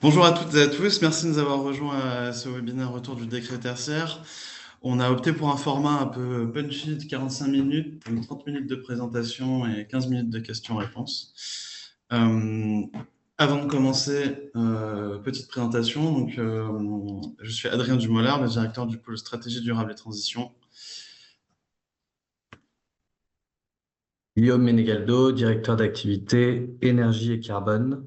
Bonjour à toutes et à tous, merci de nous avoir rejoints à ce webinaire autour du décret tertiaire. On a opté pour un format un peu punchy de 45 minutes, donc 30 minutes de présentation et 15 minutes de questions-réponses. Avant de commencer, petite présentation. Je suis Adrien Dumollard, le directeur du pôle stratégie durable et transition. Guillaume Menegaldo, directeur d'activité énergie et carbone.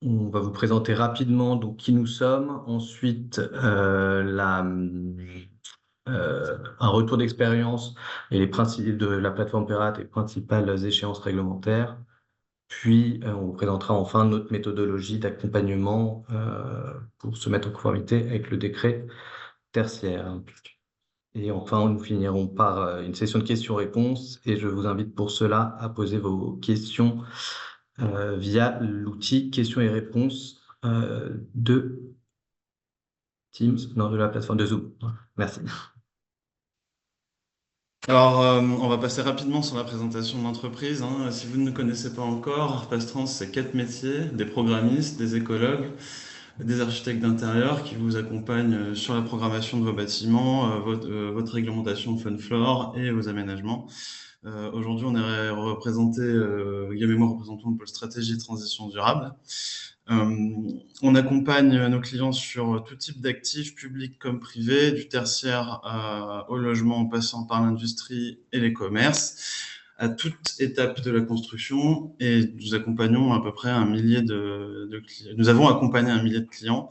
On va vous présenter rapidement donc, qui nous sommes, ensuite un retour d'expérience et les principes de la plateforme Perate et principales échéances réglementaires. Puis on vous présentera enfin notre méthodologie d'accompagnement pour se mettre en conformité avec le décret tertiaire. Et enfin, nous finirons par une session de questions-réponses et je vous invite pour cela à poser vos questions via l'outil questions et réponses de Teams, non, de la plateforme de Zoom. Merci. On va passer rapidement sur la présentation de l'entreprise, hein. Si vous ne nous connaissez pas encore, Arpastrans, c'est 4 métiers, des programmistes, des écologues, des architectes d'intérieur qui vous accompagnent sur la programmation de vos bâtiments, votre réglementation Fun Floor et vos aménagements. Aujourd'hui, on est représenté, Guillaume et moi représentons le pôle stratégie et transition durable. On accompagne nos clients sur tout type d'actifs, publics comme privés, du tertiaire au logement en passant par l'industrie et les commerces, à toute étape de la construction. Et nous accompagnons à peu près un millier de clients. Nous avons accompagné un millier de clients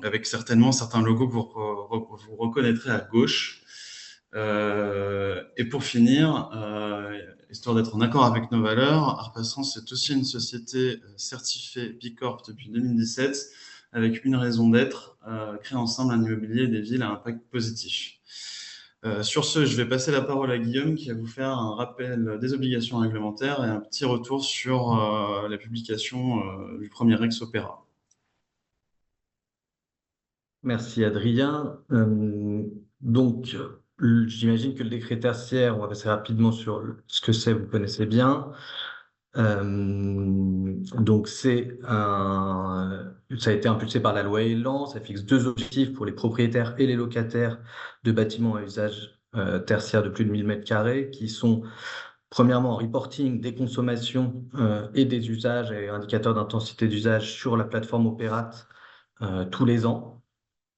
avec certainement certains logos que vous reconnaîtrez à gauche. Et pour finir, histoire d'être en accord avec nos valeurs, Arpassans c'est aussi une société certifiée B Corp depuis 2017, avec une raison d'être, créer ensemble un immobilier des villes à impact positif. Sur ce, je vais passer la parole à Guillaume qui va vous faire un rappel des obligations réglementaires et un petit retour sur la publication du premier Rex Opéra. Merci Adrien. J'imagine que le décret tertiaire, on va passer rapidement sur ce que c'est, vous connaissez bien. Ça a été impulsé par la loi Elan, ça fixe deux objectifs pour les propriétaires et les locataires de bâtiments à usage tertiaire de plus de 1000 m², qui sont premièrement reporting des consommations et des usages et indicateurs d'intensité d'usage sur la plateforme Opérate tous les ans.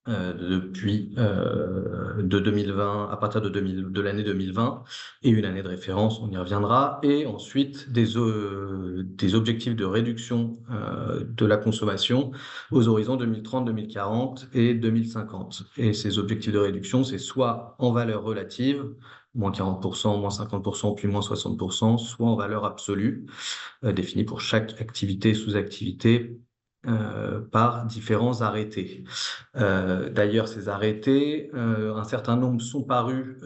Depuis de 2020, à partir de l'année 2020, et une année de référence, on y reviendra, et ensuite des objectifs de réduction de la consommation aux horizons 2030, 2040 et 2050. Et ces objectifs de réduction, c'est soit en valeur relative, moins 40%, moins 50%, puis moins 60%, soit en valeur absolue, définie pour chaque activité, sous-activité, par différents arrêtés. D'ailleurs, ces arrêtés, un certain nombre sont parus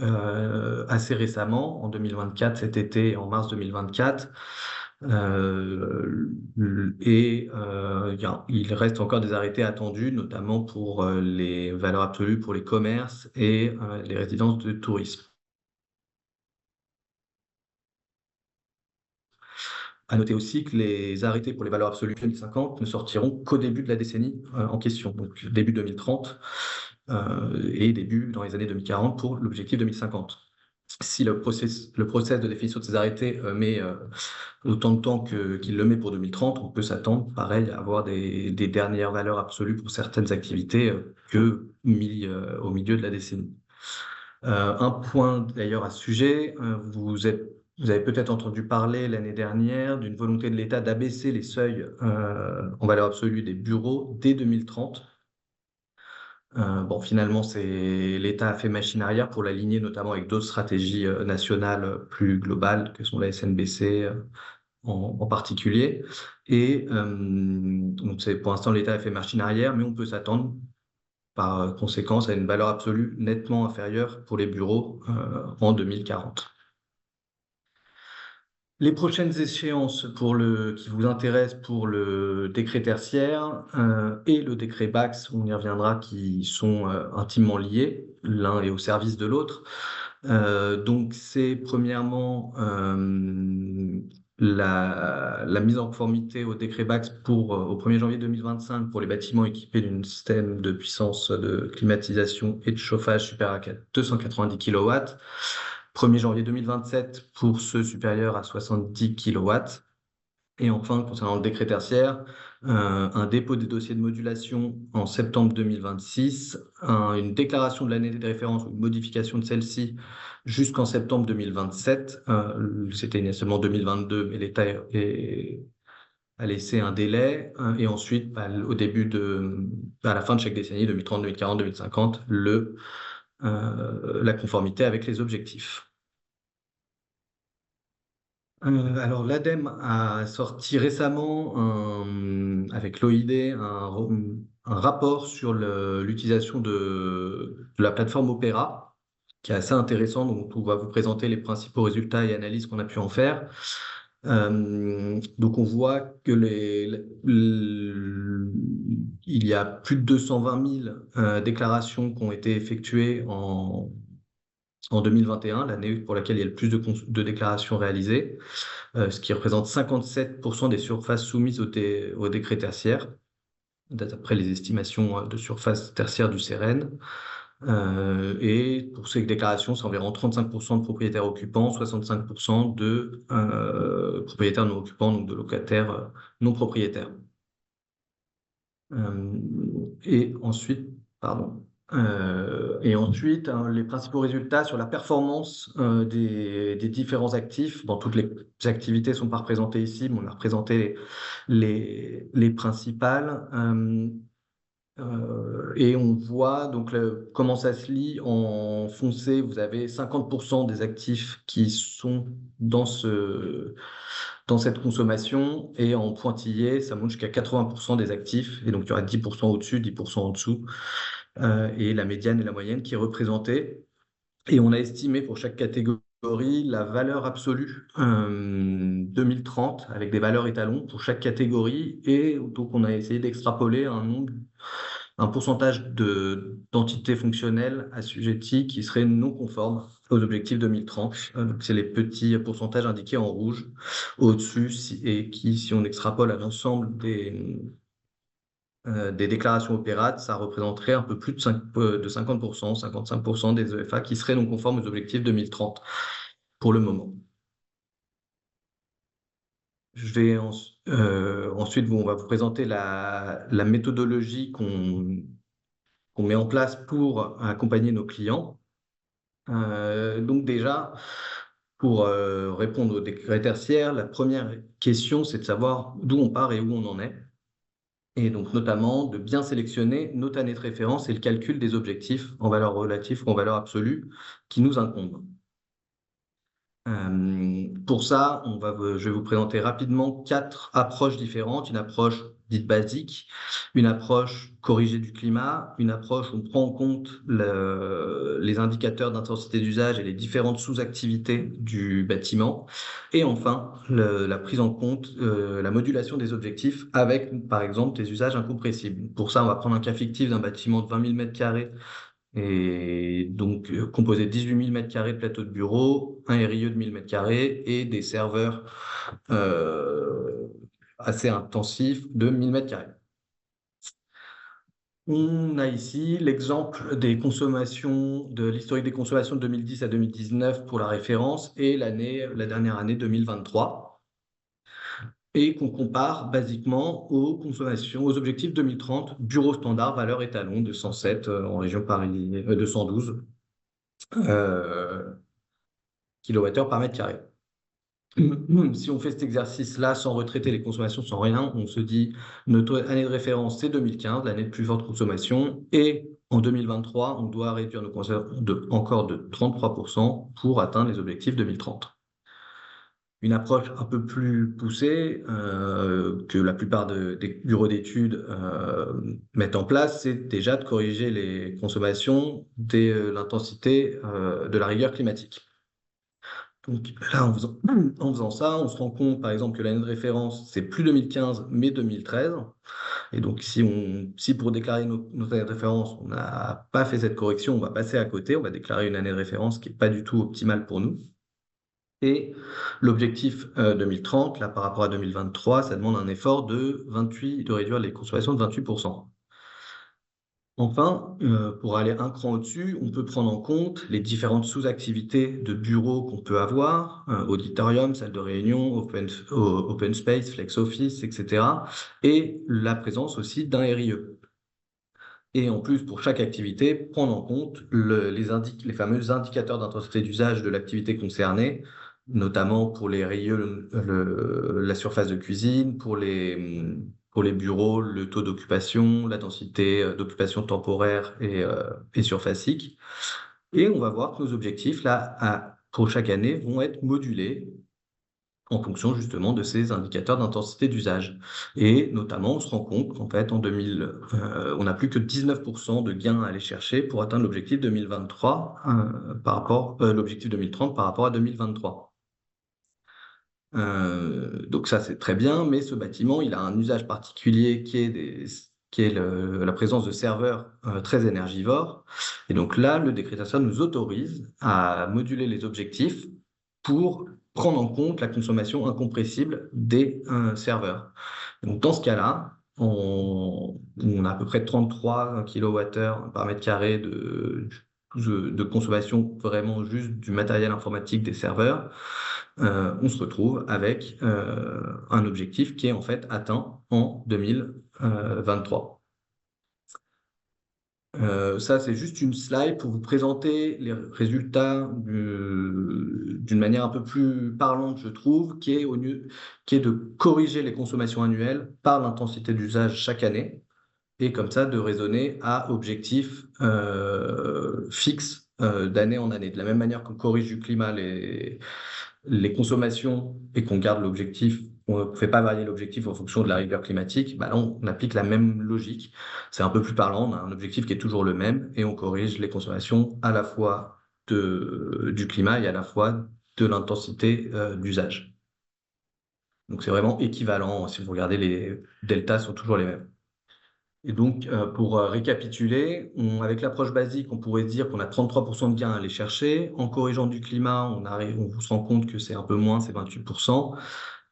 assez récemment, en 2024, cet été, et en mars 2024. Il reste encore des arrêtés attendus, notamment pour les valeurs absolues pour les commerces et les résidences de tourisme. À noter aussi que les arrêtés pour les valeurs absolues 2050 ne sortiront qu'au début de la décennie en question, donc début 2030 et début dans les années 2040 pour l'objectif 2050. Si le process de définition de ces arrêtés met autant de temps qu'il le met pour 2030, on peut s'attendre, pareil, à avoir des dernières valeurs absolues pour certaines activités au milieu de la décennie. Un point d'ailleurs à ce sujet, vous avez peut-être entendu parler l'année dernière d'une volonté de l'État d'abaisser les seuils en valeur absolue des bureaux dès 2030. Finalement, l'État a fait machine arrière pour l'aligner notamment avec d'autres stratégies nationales plus globales que sont la SNBC en particulier. Et pour l'instant, l'État a fait machine arrière, mais on peut s'attendre par conséquence à une valeur absolue nettement inférieure pour les bureaux en 2040. Les prochaines échéances qui vous intéressent pour le décret tertiaire et le décret BAX, on y reviendra, qui sont intimement liés, l'un est au service de l'autre. Donc c'est premièrement la mise en conformité au décret BAX au 1er janvier 2025 pour les bâtiments équipés d'un système de puissance de climatisation et de chauffage supérieur à 290 kW. 1er janvier 2027 pour ceux supérieurs à 70 kW. Et enfin, concernant le décret tertiaire, un dépôt des dossiers de modulation en septembre 2026, une déclaration de l'année de référence ou une modification de celle-ci jusqu'en septembre 2027. C'était initialement 2022, mais l'État a laissé un délai. Et ensuite, à la fin de chaque décennie, 2030, 2040, 2050, la conformité avec les objectifs. Alors, l'ADEME a sorti récemment, avec l'OID, un rapport sur l'utilisation de la plateforme Opera, qui est assez intéressant. Donc, on va vous présenter les principaux résultats et analyses qu'on a pu en faire. Donc, on voit que il y a plus de 220 000 déclarations qui ont été effectuées en 2021, l'année pour laquelle il y a le plus de déclarations réalisées, ce qui représente 57% des surfaces soumises au décret tertiaire, d'après les estimations de surface tertiaire du CEREN. Et pour ces déclarations, c'est environ 35% de propriétaires occupants, 65% de propriétaires non occupants, donc de locataires non propriétaires. Et ensuite, les principaux résultats sur la performance des différents actifs. Dans toutes les activités ne sont pas représentées ici, mais on a représenté les principales. Et on voit donc comment ça se lit. En foncé, vous avez 50% des actifs qui sont dans cette consommation, et en pointillé, ça monte jusqu'à 80% des actifs, et donc il y aura 10% au-dessus, 10% en dessous, et la médiane et la moyenne qui est représentée. Et on a estimé pour chaque catégorie la valeur absolue 2030 avec des valeurs étalons pour chaque catégorie, et donc on a essayé d'extrapoler un pourcentage d'entités fonctionnelles assujetties qui seraient non conformes aux objectifs 2030. Donc c'est les petits pourcentages indiqués en rouge au-dessus, et qui, si on extrapole à l'ensemble des déclarations opérates, ça représenterait un peu plus de 50%, 55% des EFA qui seraient non conformes aux objectifs 2030 pour le moment. Je vais ensuite, on va vous présenter la méthodologie qu'on met en place pour accompagner nos clients. Donc déjà, pour répondre au décret tertiaire, la première question, c'est de savoir d'où on part et où on en est. Et donc notamment de bien sélectionner notre année de référence et le calcul des objectifs en valeur relative ou en valeur absolue qui nous incombent. Pour ça, je vais vous présenter rapidement 4 approches différentes. Une approche dite basique, une approche corrigée du climat, une approche où on prend en compte les indicateurs d'intensité d'usage et les différentes sous-activités du bâtiment, et enfin la prise en compte, la modulation des objectifs avec, par exemple, des usages incompressibles. Pour ça, on va prendre un cas fictif d'un bâtiment de 20 000 m², et donc composé de 18 000 m² de plateau de bureau, un RIE de 1000 m² et des serveurs assez intensifs de 1000 m². On a ici l'exemple des consommations, de l'historique des consommations de 2010 à 2019 pour la référence, et la dernière année 2023. Et qu'on compare basiquement aux objectifs 2030, bureau standard, valeur étalon de 107 en région Paris, de 112 kWh par mètre carré. Si on fait cet exercice-là sans retraiter les consommations, sans rien, on se dit notre année de référence, c'est 2015, l'année de plus forte consommation, et en 2023, on doit réduire nos consommations encore de 33% pour atteindre les objectifs 2030. Une approche un peu plus poussée que la plupart des bureaux d'études mettent en place, c'est déjà de corriger les consommations de l'intensité de la rigueur climatique. Donc là, en faisant ça, on se rend compte, par exemple, que l'année de référence, c'est plus 2015, mais 2013. Et donc, si pour déclarer notre année de référence, on n'a pas fait cette correction, on va passer à côté, on va déclarer une année de référence qui n'est pas du tout optimale pour nous. Et l'objectif 2030, là par rapport à 2023, ça demande un effort de réduire les consommations de 28%. Enfin, pour aller un cran au-dessus, on peut prendre en compte les différentes sous-activités de bureaux qu'on peut avoir, auditorium, salle de réunion, open space, flex office, etc. Et la présence aussi d'un RIE. Et en plus, pour chaque activité, prendre en compte les fameux indicateurs d'intensité d'usage de l'activité concernée, notamment pour les RIE, la surface de cuisine, pour les bureaux, le taux d'occupation, la densité d'occupation temporaire et surfacique. Et on va voir que nos objectifs, là, pour chaque année, vont être modulés en fonction justement de ces indicateurs d'intensité d'usage. Et notamment, on se rend compte qu'en fait, on n'a plus que 19% de gains à aller chercher pour atteindre l'objectif 2023 l'objectif 2030 par rapport à 2023. Donc ça, c'est très bien, mais ce bâtiment, il a un usage particulier qui est la présence de serveurs très énergivores. Et donc là, le décrétateur nous autorise à moduler les objectifs pour prendre en compte la consommation incompressible des serveurs. Donc dans ce cas-là, on a à peu près 33 kWh par mètre carré de consommation vraiment juste du matériel informatique des serveurs. On se retrouve avec un objectif qui est en fait atteint en 2023. Ça, c'est juste une slide pour vous présenter les résultats d'une manière un peu plus parlante, je trouve, qui est de corriger les consommations annuelles par l'intensité d'usage chaque année, et comme ça de raisonner à objectif fixe d'année en année. De la même manière qu'on corrige du climat les consommations et qu'on garde l'objectif, on ne fait pas varier l'objectif en fonction de la rigueur climatique, bah là, on applique la même logique. C'est un peu plus parlant, on a un objectif qui est toujours le même et on corrige les consommations à la fois du climat et à la fois de l'intensité d'usage. Donc c'est vraiment équivalent, si vous regardez, les deltas sont toujours les mêmes. Et donc, pour récapituler, avec l'approche basique, on pourrait dire qu'on a 33% de gains à aller chercher. En corrigeant du climat, on se rend compte que c'est un peu moins, c'est 28%.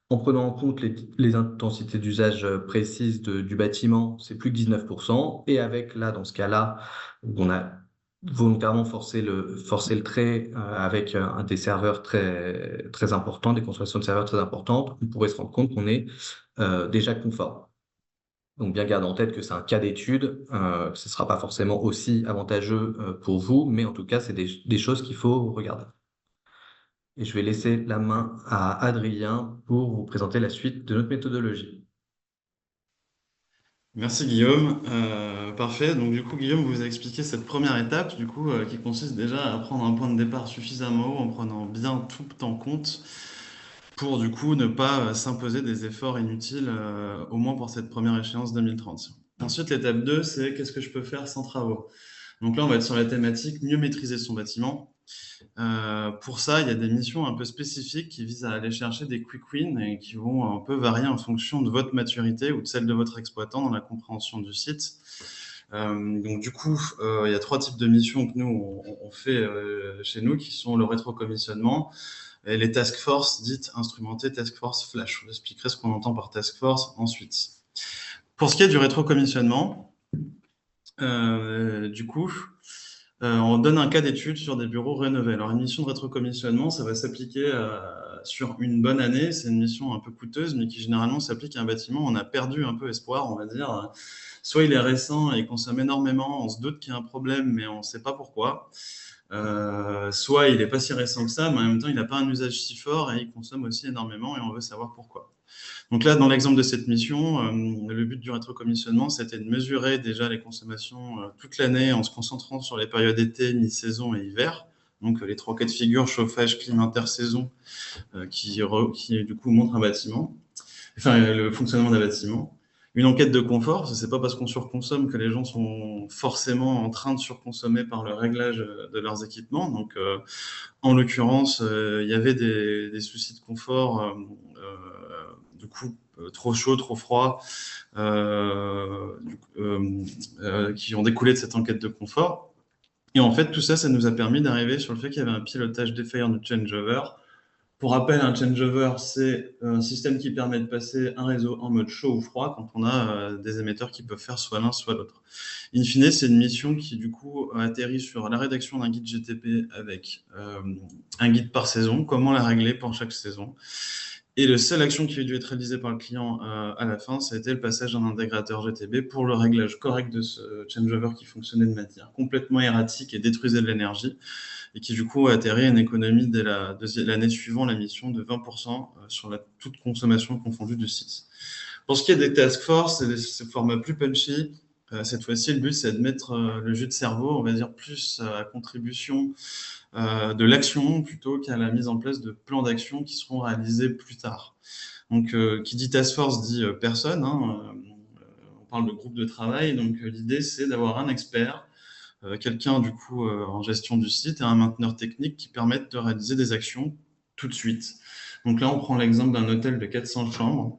En prenant en compte les intensités d'usage précises du bâtiment, c'est plus que 19%. Et avec, là, dans ce cas-là, on a volontairement forcé le trait avec des serveurs très, très importants, des consommations de serveurs très importantes, on pourrait se rendre compte qu'on est déjà conforme. Donc, bien garder en tête que c'est un cas d'étude, ce ne sera pas forcément aussi avantageux pour vous, mais en tout cas, c'est des choses qu'il faut regarder. Et je vais laisser la main à Adrien pour vous présenter la suite de notre méthodologie. Merci Guillaume. Parfait. Donc du coup, Guillaume vous a expliqué cette première étape, du coup, qui consiste déjà à prendre un point de départ suffisamment haut en prenant bien tout en compte pour du coup ne pas s'imposer des efforts inutiles, au moins pour cette première échéance 2030. Ensuite, l'étape 2, c'est qu'est-ce que je peux faire sans travaux? Donc là, on va être sur la thématique mieux maîtriser son bâtiment. Pour ça, il y a des missions un peu spécifiques qui visent à aller chercher des quick wins et qui vont un peu varier en fonction de votre maturité ou de celle de votre exploitant dans la compréhension du site. Donc du coup, il y a 3 types de missions que nous, on fait chez nous, qui sont le rétrocommissionnement et les task force dites instrumentées, task force flash. Je vous expliquerai ce qu'on entend par task force ensuite. Pour ce qui est du rétrocommissionnement, du coup, on donne un cas d'étude sur des bureaux rénovés. Alors, une mission de rétrocommissionnement, ça va s'appliquer sur une bonne année. C'est une mission un peu coûteuse, mais qui généralement s'applique à un bâtiment. On a perdu un peu espoir, on va dire. Soit il est récent et il consomme énormément, on se doute qu'il y a un problème, mais on ne sait pas pourquoi. Soit il n'est pas si récent que ça, mais en même temps, il n'a pas un usage si fort et il consomme aussi énormément et on veut savoir pourquoi. Donc là, dans l'exemple de cette mission, le but du rétrocommissionnement, c'était de mesurer déjà les consommations toute l'année en se concentrant sur les périodes été, mi-saison et hiver. Donc les 3 cas de figure, chauffage, clim, intersaison, qui du coup montrent un bâtiment, enfin le fonctionnement d'un bâtiment. Une enquête de confort, ce n'est pas parce qu'on surconsomme que les gens sont forcément en train de surconsommer par le réglage de leurs équipements. Donc en l'occurrence, il y avait des soucis de confort, du coup, trop chaud, trop froid, qui ont découlé de cette enquête de confort. Et en fait, tout ça, ça nous a permis d'arriver sur le fait qu'il y avait un pilotage défaillant du changeover Pour rappel, un changeover, c'est un système qui permet de passer un réseau en mode chaud ou froid quand on a des émetteurs qui peuvent faire soit l'un, soit l'autre. In fine, c'est une mission qui, du coup, atterrit sur la rédaction d'un guide GTP avec un guide par saison, comment la régler pour chaque saison. Et la seule action qui a dû être réalisée par le client à la fin, ça a été le passage d'un intégrateur GTB pour le réglage correct de ce changeover qui fonctionnait de manière complètement erratique et détruisait de l'énergie, et qui du coup a atterri à une économie dès l'année suivant la mission de 20% sur toute consommation confondue du site. Pour ce qui est des task force et des formats plus punchy, cette fois-ci, le but, c'est de mettre le jus de cerveau, on va dire, plus à contribution de l'action plutôt qu'à la mise en place de plans d'action qui seront réalisés plus tard. Donc, qui dit task force dit personne, hein, on parle de groupe de travail, donc l'idée, c'est d'avoir un expert, quelqu'un du coup en gestion du site et un mainteneur technique qui permettent de réaliser des actions tout de suite. Donc là, on prend l'exemple d'un hôtel de 400 chambres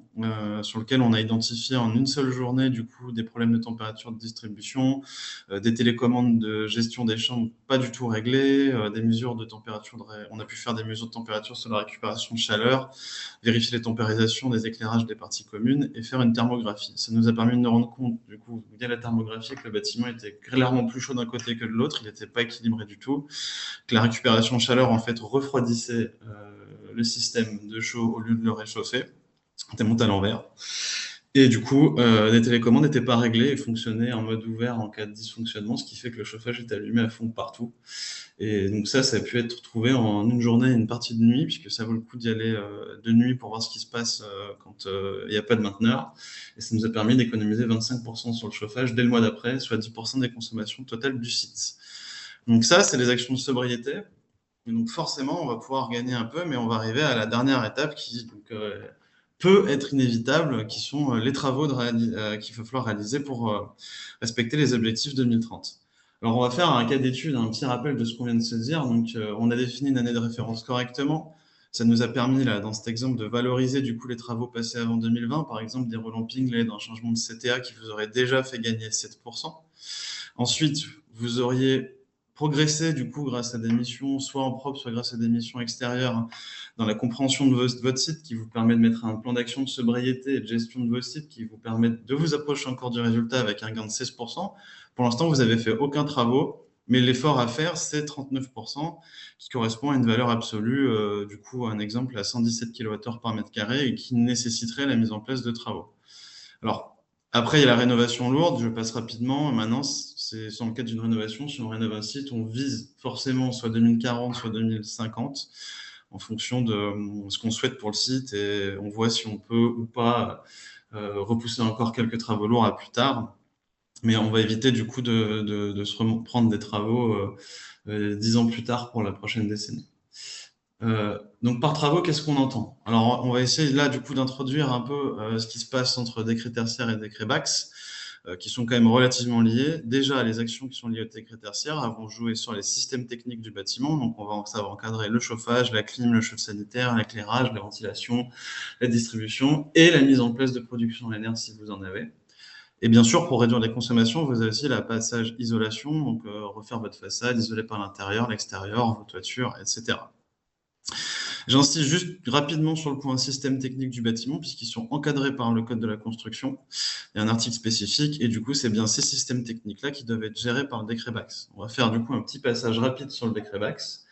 sur lequel on a identifié en une seule journée du coup des problèmes de température de distribution, des télécommandes de gestion des chambres pas du tout réglées, des mesures de température. On a pu faire des mesures de température sur la récupération de chaleur, vérifier les tempérisations des éclairages des parties communes et faire une thermographie. Ça nous a permis de nous rendre compte, du coup, via la thermographie, que le bâtiment était clairement plus chaud d'un côté que de l'autre, il n'était pas équilibré du tout, que la récupération de chaleur, en fait, refroidissait le système de chaud au lieu de le réchauffer. C'était monté à l'envers. Et du coup, les télécommandes n'étaient pas réglées et fonctionnaient en mode ouvert en cas de dysfonctionnement, ce qui fait que le chauffage était allumé à fond partout. Et donc ça a pu être trouvé en une journée et une partie de nuit, puisque ça vaut le coup d'y aller de nuit pour voir ce qui se passe quand il n'y a pas de mainteneur. Et ça nous a permis d'économiser 25% sur le chauffage dès le mois d'après, soit 10% des consommations totales du site. Donc ça, c'est les actions de sobriété. Et donc forcément, on va pouvoir gagner un peu, mais on va arriver à la dernière étape qui donc, peut être inévitable, qui sont les travaux qu'il va falloir réaliser pour respecter les objectifs 2030. Alors, on va faire un cas d'étude, un petit rappel de ce qu'on vient de se dire. Donc, on a défini une année de référence correctement. Ça nous a permis, là, dans cet exemple, de valoriser du coup les travaux passés avant 2020, par exemple des relampings, là, d'un changement de CTA qui vous aurait déjà fait gagner 7%. Ensuite, vous auriez progressé du coup grâce à des missions, soit en propre, soit grâce à des missions extérieures, dans la compréhension de votre site, qui vous permet de mettre un plan d'action de sobriété et de gestion de vos sites, qui vous permet de vous approcher encore du résultat avec un gain de 16%. Pour l'instant, vous n'avez fait aucun travaux, mais l'effort à faire, c'est 39%, qui correspond à une valeur absolue, du coup, un exemple à 117 kWh par mètre carré et qui nécessiterait la mise en place de travaux. Alors, après, il y a la rénovation lourde, je passe rapidement. Maintenant, c'est dans le cadre d'une rénovation, si on rénove un site, on vise forcément soit 2040, soit 2050, en fonction de ce qu'on souhaite pour le site, et on voit si on peut ou pas repousser encore quelques travaux lourds à plus tard. Mais on va éviter du coup de se reprendre des travaux 10 ans plus tard pour la prochaine décennie. Donc par travaux, qu'est-ce qu'on entend? Alors on va essayer là du coup d'introduire un peu ce qui se passe entre décret tertiaire et décret BAX, qui sont quand même relativement liés. Déjà, les actions qui sont liées au décret tertiaire vont jouer sur les systèmes techniques du bâtiment. Donc ça va encadrer le chauffage, la clim, le chauffe sanitaire, l'éclairage, la ventilation, la distribution et la mise en place de production linéaire si vous en avez. Et bien sûr, pour réduire les consommations, vous avez aussi la passage isolation, donc refaire votre façade, isoler par l'intérieur, l'extérieur, vos toitures, etc. J'insiste juste rapidement sur le point système technique du bâtiment, puisqu'ils sont encadrés par le code de la construction. Il y a un article spécifique, et du coup, c'est bien ces systèmes techniques-là qui doivent être gérés par le décret BAX. On va faire du coup un petit passage rapide sur le décret BAX.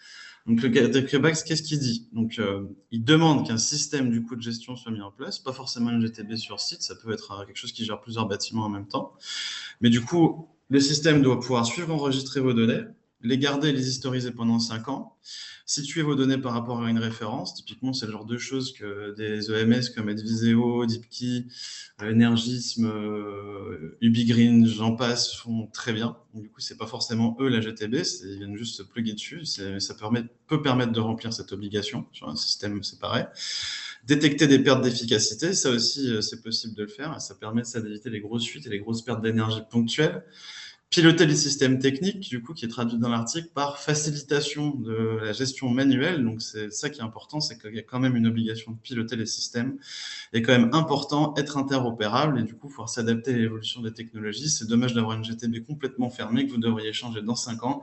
Donc, le décret BAX, qu'est-ce qu'il dit? Donc, il demande qu'un système du coup de gestion soit mis en place, pas forcément une GTB sur site, ça peut être quelque chose qui gère plusieurs bâtiments en même temps. Mais du coup, le système doit pouvoir suivre, enregistrer vos données, les garder et les historiser pendant 5 ans, situer vos données par rapport à une référence. Typiquement, c'est le genre de choses que des EMS comme Adviseo, Deepkey, Energism, UbiGreen, j'en passe, font très bien. Donc, du coup, c'est pas forcément eux la GTB, ils viennent juste se plugger dessus. Ça peut permettre de remplir cette obligation sur un système séparé. Détecter des pertes d'efficacité, ça aussi, c'est possible de le faire. Ça permet d'éviter les grosses fuites et les grosses pertes d'énergie ponctuelles. Piloter les systèmes techniques, du coup, qui est traduit dans l'article par facilitation de la gestion manuelle. Donc, c'est ça qui est important, c'est qu'il y a quand même une obligation de piloter les systèmes. Et quand même important, être interopérable et du coup, pouvoir s'adapter à l'évolution des technologies. C'est dommage d'avoir une GTB complètement fermée que vous devriez changer dans 5 ans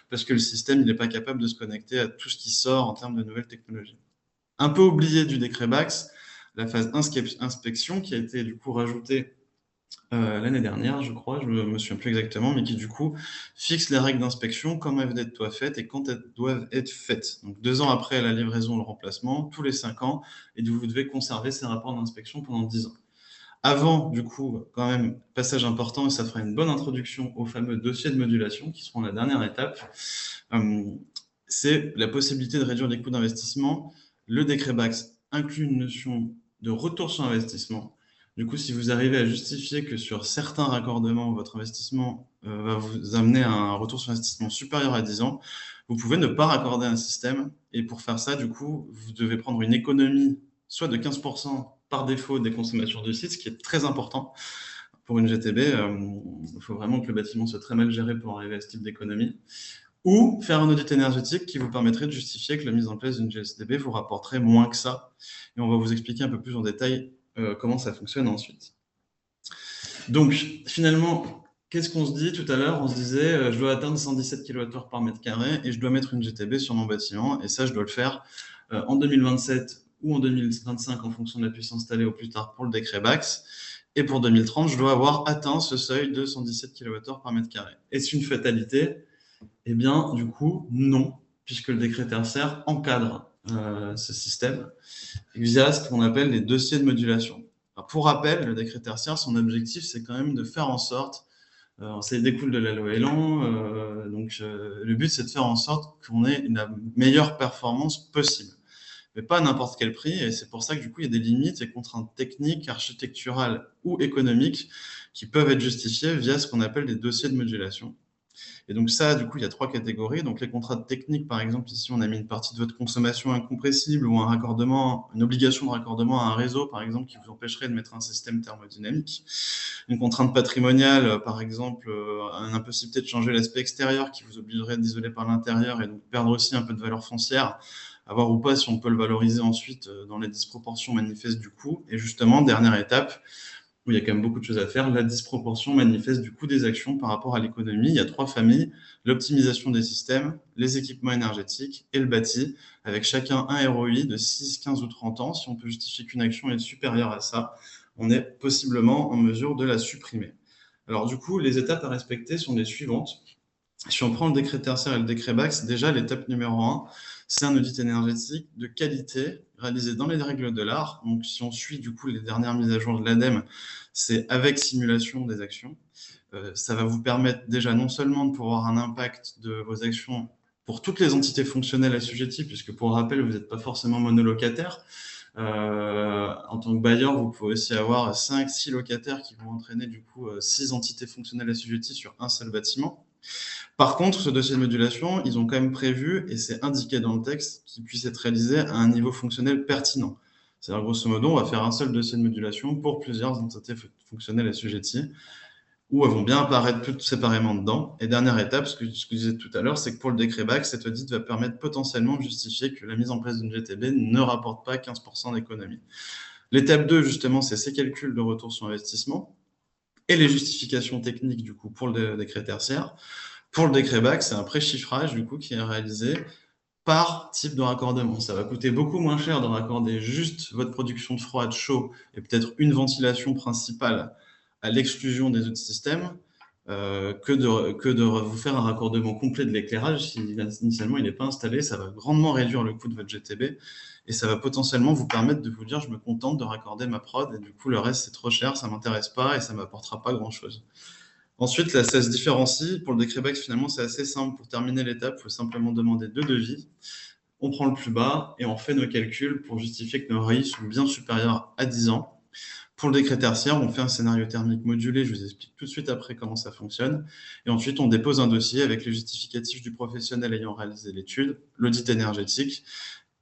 parce que le système, il n'est pas capable de se connecter à tout ce qui sort en termes de nouvelles technologies. Un peu oublié du décret Bax, la phase inspection qui a été du coup rajoutée l'année dernière, je crois, je me souviens plus exactement, mais qui du coup fixe les règles d'inspection, comment elles doivent être faites et quand elles doivent être faites. Donc 2 ans après la livraison ou le remplacement, tous les 5 ans, et vous devez conserver ces rapports d'inspection pendant 10 ans. Avant, du coup, quand même, passage important, et ça fera une bonne introduction aux fameux dossiers de modulation, qui seront la dernière étape, c'est la possibilité de réduire les coûts d'investissement. Le décret Bax inclut une notion de retour sur investissement. Du coup, si vous arrivez à justifier que sur certains raccordements, votre investissement va vous amener à un retour sur investissement supérieur à 10 ans, vous pouvez ne pas raccorder un système. Et pour faire ça, du coup, vous devez prendre une économie soit de 15% par défaut des consommations du site, ce qui est très important. Pour une GTB, il faut vraiment que le bâtiment soit très mal géré pour arriver à ce type d'économie. Ou faire un audit énergétique qui vous permettrait de justifier que la mise en place d'une GSDB vous rapporterait moins que ça. Et on va vous expliquer un peu plus en détail comment ça fonctionne ensuite. Donc, finalement, qu'est-ce qu'on se dit tout à l'heure? On se disait, je dois atteindre 117 kWh par mètre carré et je dois mettre une GTB sur mon bâtiment. Et ça, je dois le faire en 2027 ou en 2025 en fonction de la puissance installée au plus tard pour le décret Bax. Et pour 2030, je dois avoir atteint ce seuil de 117 kWh par mètre carré. Est-ce une fatalité? Eh bien, du coup, non, puisque le décret tertiaire encadre ce système via ce qu'on appelle les dossiers de modulation. Alors, pour rappel, le décret tertiaire, son objectif, c'est quand même de faire en sorte, ça découle de la loi Elan, le but, c'est de faire en sorte qu'on ait la meilleure performance possible, mais pas à n'importe quel prix, et c'est pour ça que du coup, il y a des limites et contraintes techniques, architecturales ou économiques qui peuvent être justifiées via ce qu'on appelle des dossiers de modulation. Et donc ça, du coup, il y a 3 catégories. Donc les contrats techniques, par exemple, ici, on a mis une partie de votre consommation incompressible ou un raccordement, une obligation de raccordement à un réseau, par exemple, qui vous empêcherait de mettre un système thermodynamique. Une contrainte patrimoniale, par exemple, une impossibilité de changer l'aspect extérieur qui vous obligerait d'isoler par l'intérieur et donc perdre aussi un peu de valeur foncière, à voir ou pas si on peut le valoriser ensuite dans les disproportions manifestes du coût. Et justement, dernière étape, où il y a quand même beaucoup de choses à faire, la disproportion manifeste du coût des actions par rapport à l'économie. Il y a 3 familles, l'optimisation des systèmes, les équipements énergétiques et le bâti, avec chacun un ROI de 6, 15 ou 30 ans. Si on peut justifier qu'une action est supérieure à ça, on est possiblement en mesure de la supprimer. Alors du coup, les étapes à respecter sont les suivantes. Si on prend le décret tertiaire et le décret Bax, déjà l'étape numéro 1, c'est un audit énergétique de qualité réalisé dans les règles de l'art. Donc si on suit du coup les dernières mises à jour de l'ADEME, c'est avec simulation des actions. Ça va vous permettre déjà non seulement de pouvoir avoir un impact de vos actions pour toutes les entités fonctionnelles assujetties, puisque pour rappel, vous n'êtes pas forcément monolocataire. En tant que bailleur, vous pouvez aussi avoir 5, 6 locataires qui vont entraîner du coup 6 entités fonctionnelles assujetties sur un seul bâtiment. Par contre, ce dossier de modulation, ils ont quand même prévu, et c'est indiqué dans le texte, qu'il puisse être réalisé à un niveau fonctionnel pertinent. C'est-à-dire, grosso modo, on va faire un seul dossier de modulation pour plusieurs entités fonctionnelles assujetties, où elles vont bien apparaître toutes séparément dedans. Et dernière étape, ce que je disais tout à l'heure, c'est que pour le décret Bax, cet audit va permettre potentiellement de justifier que la mise en place d'une GTB ne rapporte pas 15% d'économie. L'étape 2, justement, c'est ces calculs de retour sur investissement et les justifications techniques, du coup, pour le décret tertiaire. Pour le décret Bax, c'est un préchiffrage, du coup, qui est réalisé par type de raccordement. Ça va coûter beaucoup moins cher de raccorder juste votre production de froid, de chaud, et peut-être une ventilation principale à l'exclusion des autres systèmes, que de vous faire un raccordement complet de l'éclairage. Si initialement il n'est pas installé, ça va grandement réduire le coût de votre GTB, et ça va potentiellement vous permettre de vous dire, je me contente de raccorder ma prod, et du coup le reste c'est trop cher, ça ne m'intéresse pas, et ça ne m'apportera pas grand-chose. Ensuite, là, ça se différencie. Pour le décret Bax, finalement, c'est assez simple. Pour terminer l'étape, il faut simplement demander 2 devis. On prend le plus bas et on fait nos calculs pour justifier que nos ROI sont bien supérieurs à 10 ans. Pour le décret tertiaire, on fait un scénario thermique modulé. Je vous explique tout de suite après comment ça fonctionne. Et ensuite, on dépose un dossier avec les justificatifs du professionnel ayant réalisé l'étude, l'audit énergétique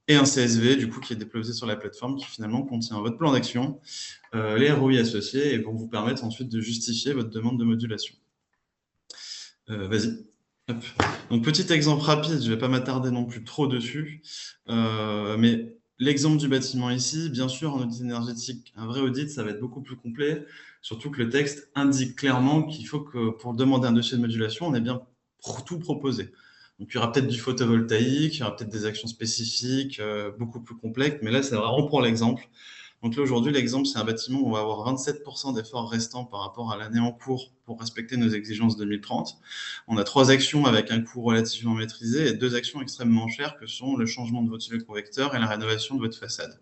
et un CSV, du coup, qui est déposé sur la plateforme, qui finalement contient votre plan d'action, les ROI associés, et vont vous permettre ensuite de justifier votre demande de modulation. Vas-y. Hop. Donc, petit exemple rapide, je ne vais pas m'attarder non plus trop dessus, mais l'exemple du bâtiment ici, bien sûr, en audit énergétique, un vrai audit, ça va être beaucoup plus complet, surtout que le texte indique clairement qu'il faut que pour demander un dossier de modulation, on ait bien tout proposé. Donc, il y aura peut-être du photovoltaïque, il y aura peut-être des actions spécifiques, beaucoup plus complexes, mais là, c'est vraiment pour l'exemple. Donc là, aujourd'hui, l'exemple, c'est un bâtiment où on va avoir 27% d'efforts restants par rapport à l'année en cours pour respecter nos exigences 2030. On a 3 actions avec un coût relativement maîtrisé et 2 actions extrêmement chères que sont le changement de votre tuyau convecteur et la rénovation de votre façade.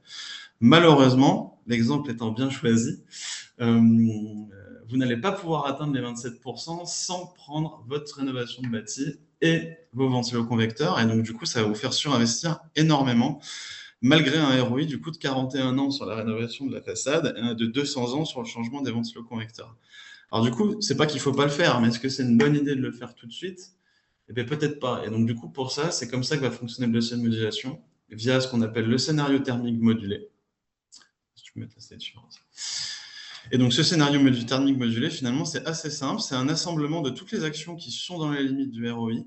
Malheureusement, l'exemple étant bien choisi, vous n'allez pas pouvoir atteindre les 27% sans prendre votre rénovation de bâti et vos ventiloconvecteurs. Et donc, du coup, ça va vous faire surinvestir énormément, malgré un ROI du coup de 41 ans sur la rénovation de la façade et de 200 ans sur le changement des ventiloconvecteurs. Alors, du coup, c'est pas qu'il faut pas le faire, mais est-ce que c'est une bonne idée de le faire tout de suite? Eh bien, peut-être pas. Et donc, du coup, pour ça, c'est comme ça que va fonctionner le dossier de modulation, via ce qu'on appelle le scénario thermique modulé. Si tu peux mettre la slide suivante. Et donc, ce scénario thermique modulé, finalement, c'est assez simple. C'est un assemblement de toutes les actions qui sont dans les limites du ROI,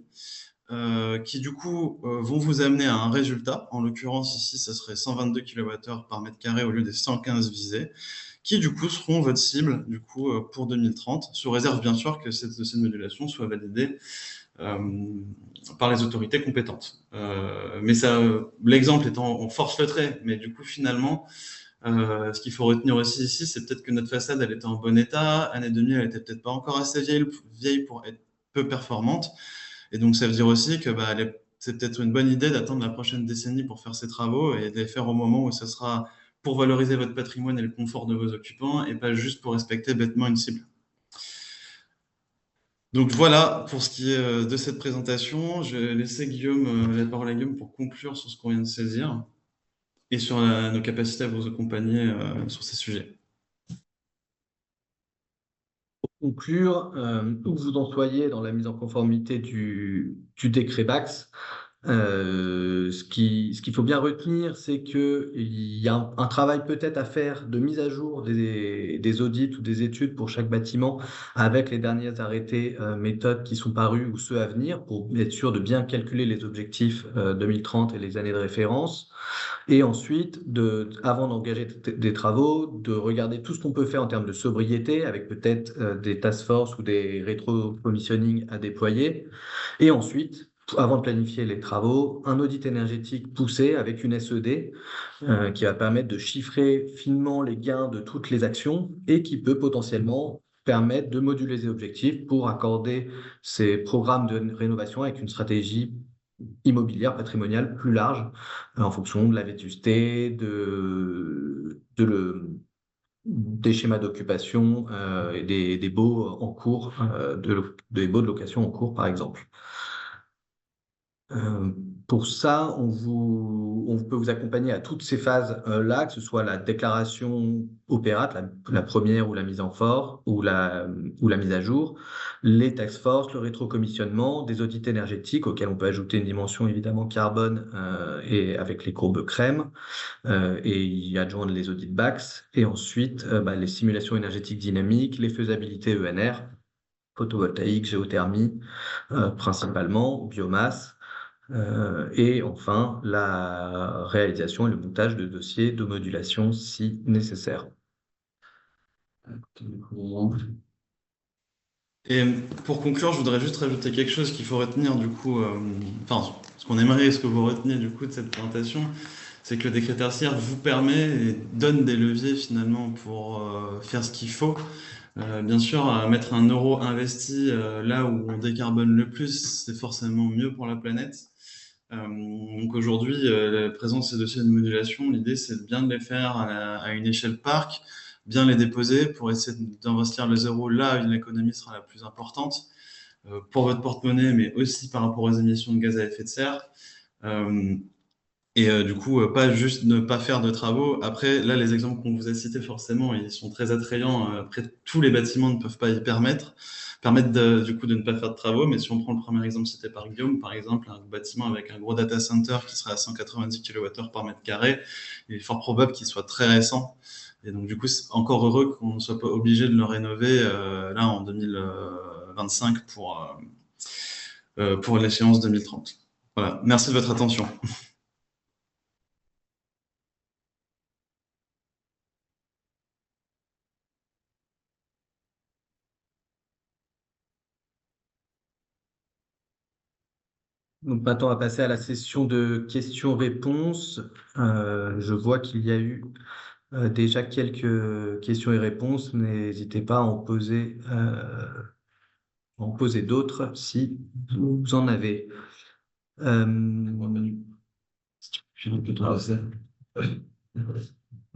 qui, du coup, vont vous amener à un résultat. En l'occurrence, ici, ça serait 122 kWh par mètre carré au lieu des 115 visés, qui, du coup, seront votre cible, du coup, pour 2030, sous réserve, bien sûr, que cette modulation soit validée par les autorités compétentes. Mais ça, l'exemple étant, on force le trait, mais du coup, finalement, ce qu'il faut retenir aussi ici, c'est peut-être que notre façade, elle était en bon état. Année 2000, elle était peut-être pas encore assez vieille pour être peu performante. Et donc, ça veut dire aussi que bah, c'est peut-être une bonne idée d'attendre la prochaine décennie pour faire ces travaux et de les faire au moment où ce sera pour valoriser votre patrimoine et le confort de vos occupants et pas juste pour respecter bêtement une cible. Donc voilà pour ce qui est de cette présentation. Je vais laisser Guillaume, la parole à Guillaume pour conclure sur ce qu'on vient de saisir et sur nos capacités à vous accompagner sur ces sujets. Conclure, où vous en soyez dans la mise en conformité du décret BAX, ce qu'il faut bien retenir, c'est qu'il y a un travail peut-être à faire de mise à jour des audits ou des études pour chaque bâtiment avec les derniers arrêtés méthodes qui sont parus ou ceux à venir pour être sûr de bien calculer les objectifs 2030 et les années de référence. Et ensuite, avant d'engager des travaux, de regarder tout ce qu'on peut faire en termes de sobriété avec peut-être des task force ou des rétro-commissioning à déployer. Et ensuite, avant de planifier les travaux, un audit énergétique poussé avec une SED qui va permettre de chiffrer finement les gains de toutes les actions et qui peut potentiellement permettre de moduler les objectifs pour accorder ces programmes de rénovation avec une stratégie immobilière, patrimoniale plus large en fonction de la vétusté, des schémas d'occupation et des baux en cours, des baux de location en cours, par exemple. Euh, pour ça, on peut vous accompagner à toutes ces phases-là, que ce soit la déclaration opérate, la première ou la mise en force, ou la mise à jour, les task force, le rétrocommissionnement, des audits énergétiques auxquels on peut ajouter une dimension évidemment carbone et avec les courbes crème, et y adjoindre les audits BAX, et ensuite les simulations énergétiques dynamiques, les faisabilités ENR, photovoltaïque, géothermie, principalement, biomasse. Et enfin, la réalisation et le montage de dossiers de modulation si nécessaire. Et pour conclure, je voudrais juste rajouter quelque chose qu'il faut retenir du coup, enfin, ce qu'on aimerait, ce que vous retenez du coup de cette présentation, c'est que le décret tertiaire vous permet et donne des leviers finalement pour faire ce qu'il faut. Bien sûr, mettre un euro investi là où on décarbone le plus, c'est forcément mieux pour la planète. Donc aujourd'hui, la présence de ces dossiers de modulation, l'idée c'est de bien de les faire à une échelle parc, bien les déposer pour essayer d'investir le zéro là où l'économie sera la plus importante pour votre porte-monnaie, mais aussi par rapport aux émissions de gaz à effet de serre. Euh, du coup, pas juste ne pas faire de travaux. Après, là, les exemples qu'on vous a cités, forcément, ils sont très attrayants. Après, tous les bâtiments ne peuvent pas y permettre du coup de ne pas faire de travaux. Mais si on prend le premier exemple cité par Guillaume, par exemple, un bâtiment avec un gros data center qui serait à 190 kWh par mètre carré, il est fort probable qu'il soit très récent. Et donc, du coup, c'est encore heureux qu'on ne soit pas obligé de le rénover là en 2025 pour l'échéance 2030. Voilà. Merci de votre attention. Donc maintenant, on va passer à la session de questions-réponses. Je vois qu'il y a eu déjà quelques questions et réponses. N'hésitez pas à en poser d'autres si vous en avez. Euh,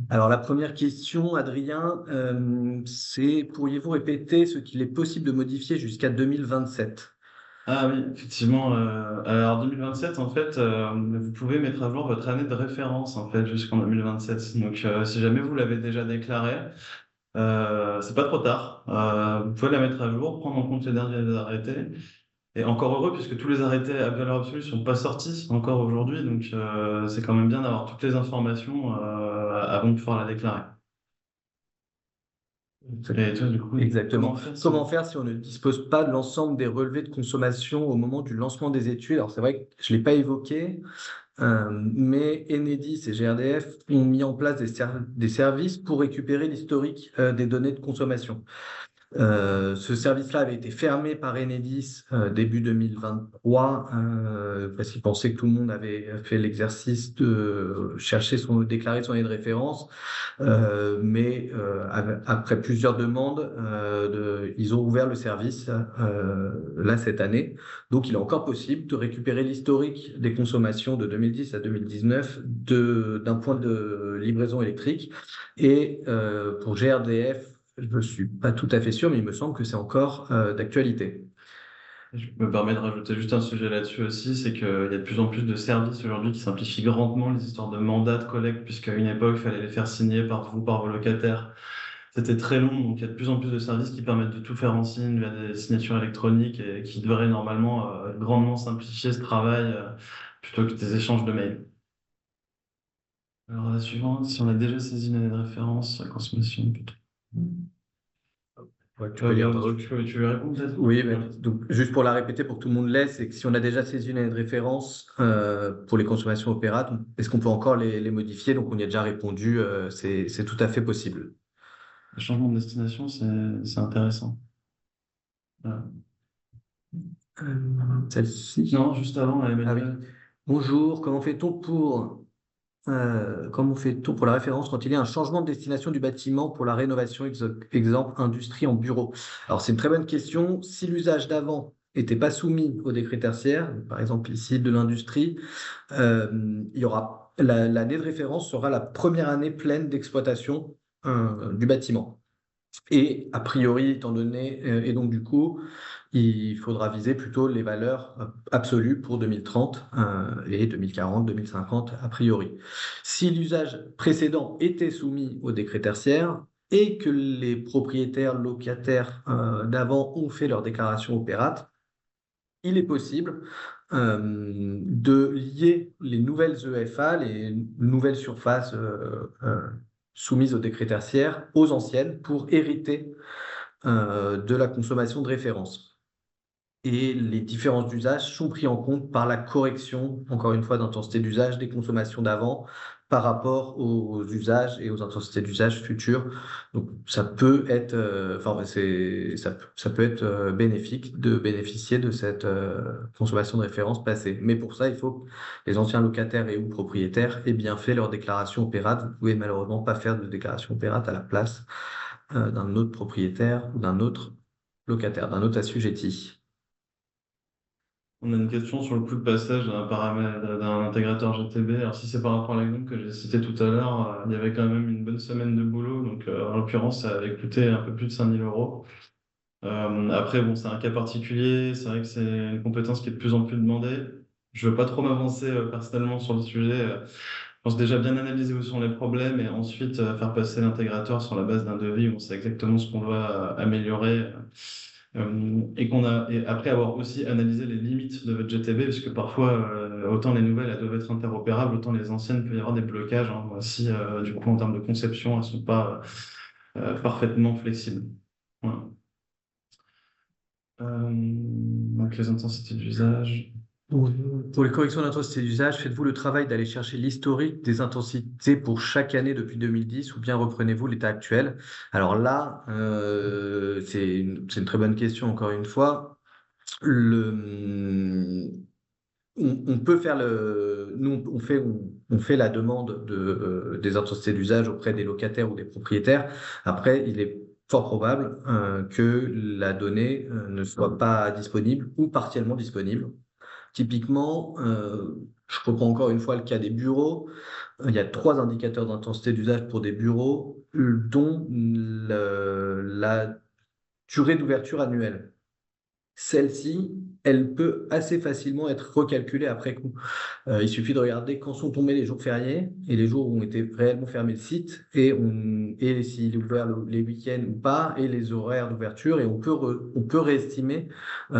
alors, la première question, Adrien, c'est pourriez-vous répéter ce qu'il est possible de modifier jusqu'à 2027? Ah oui, effectivement. Alors 2027, en fait, vous pouvez mettre à jour votre année de référence en fait jusqu'en 2027. Donc, si jamais vous l'avez déjà déclaré, c'est pas trop tard. Vous pouvez la mettre à jour, prendre en compte les derniers arrêtés. Et encore heureux, puisque tous les arrêtés à valeur absolue sont pas sortis encore aujourd'hui. Donc, c'est quand même bien d'avoir toutes les informations avant de pouvoir la déclarer. Et toi, du coup, Exactement. comment faire si Comment faire si on ne dispose pas de l'ensemble des relevés de consommation au moment du lancement des études? Alors, c'est vrai que je ne l'ai pas évoqué, mais Enedis et GRDF ont mis en place des services pour récupérer l'historique des données de consommation. Ce service-là avait été fermé par Enedis début 2023 parce qu'ils pensaient que tout le monde avait fait l'exercice de déclarer son année de référence. Mais après plusieurs demandes, ils ont ouvert le service là cette année. Donc, il est encore possible de récupérer l'historique des consommations de 2010 à 2019 d'un point de livraison électrique. Et pour GRDF, je ne suis pas tout à fait sûr, mais il me semble que c'est encore d'actualité. Je me permets de rajouter juste un sujet là-dessus aussi, c'est qu'il y a de plus en plus de services aujourd'hui qui simplifient grandement les histoires de mandats de collecte, puisqu'à une époque, il fallait les faire signer par vous, par vos locataires. C'était très long, donc il y a de plus en plus de services qui permettent de tout faire en signe via des signatures électroniques et qui devraient normalement grandement simplifier ce travail plutôt que des échanges de mails. Alors la suivante, si on a déjà saisi une année de référence, la consommation plutôt. Ouais, tu peux lire. Tu veux répondre peut-être? Oui, mais donc, juste pour la répéter pour que tout le monde l'ait, c'est que si on a déjà saisi une année de référence pour les consommations opérates, est-ce qu'on peut encore les modifier? Donc, on y a déjà répondu, c'est tout à fait possible. Le changement de destination, c'est intéressant. Celle-ci. Non, juste avant, Ah oui. Emmanuel. Bonjour, comment fait-on pour la référence quand il y a un changement de destination du bâtiment pour la rénovation, exemple industrie en bureau? Alors, c'est une très bonne question. Si l'usage d'avant n'était pas soumis au décret tertiaire, par exemple ici de l'industrie, il y aura l'année de référence sera la première année pleine d'exploitation du bâtiment. Et a priori, étant donné, et donc du coup, il faudra viser plutôt les valeurs absolues pour 2030 et 2040, 2050 a priori. Si l'usage précédent était soumis au décret tertiaire et que les propriétaires locataires d'avant ont fait leur déclaration opérate, il est possible de lier les nouvelles EFA, les nouvelles surfaces soumises au décret tertiaire, aux anciennes pour hériter de la consommation de référence. Et les différences d'usage sont pris en compte par la correction, encore une fois, d'intensité d'usage des consommations d'avant par rapport aux usages et aux intensités d'usage futures. Donc, ça peut être, ça peut être bénéfique de bénéficier de cette consommation de référence passée. Mais pour ça, il faut que les anciens locataires et ou propriétaires aient bien fait leur déclaration opérate. Vous ne pouvez malheureusement pas faire de déclaration opérate à la place d'un autre propriétaire ou d'un autre locataire, d'un autre assujetti. On a une question sur le coût de passage d'un paramètre, d'un intégrateur GTB. Alors, si c'est par rapport à l'exemple que j'ai cité tout à l'heure, il y avait quand même une bonne semaine de boulot. Donc, en l'occurrence, ça avait coûté un peu plus de 5 000 euros. Après, bon, c'est un cas particulier. C'est vrai que c'est une compétence qui est de plus en plus demandée. Je veux pas trop m'avancer personnellement sur le sujet. Je pense déjà bien analyser où sont les problèmes et ensuite faire passer l'intégrateur sur la base d'un devis où on sait exactement ce qu'on doit améliorer. Et après avoir aussi analysé les limites de votre GTB, puisque parfois, autant les nouvelles elles doivent être interopérables, autant les anciennes, il peut y avoir des blocages, hein, si du coup, en termes de conception, elles ne sont pas parfaitement flexibles. Voilà. Donc, les intensités d'usage. Pour les corrections d'intensité d'usage, faites-vous le travail d'aller chercher l'historique des intensités pour chaque année depuis 2010 ou bien reprenez-vous l'état actuel? Alors là, c'est une très bonne question encore une fois. Le, on peut faire nous, on fait la demande des intensités d'usage auprès des locataires ou des propriétaires. Après, il est fort probable que la donnée ne soit pas disponible ou partiellement disponible. Typiquement, je reprends encore une fois le cas des bureaux. Il y a 3 indicateurs d'intensité d'usage pour des bureaux, dont la durée d'ouverture annuelle. Celle-ci, elle peut assez facilement être recalculée après coup. Il suffit de regarder quand sont tombés les jours fériés et les jours où ont été réellement fermés le site et s'il est ouvert les week-ends ou pas et les horaires d'ouverture et on peut réestimer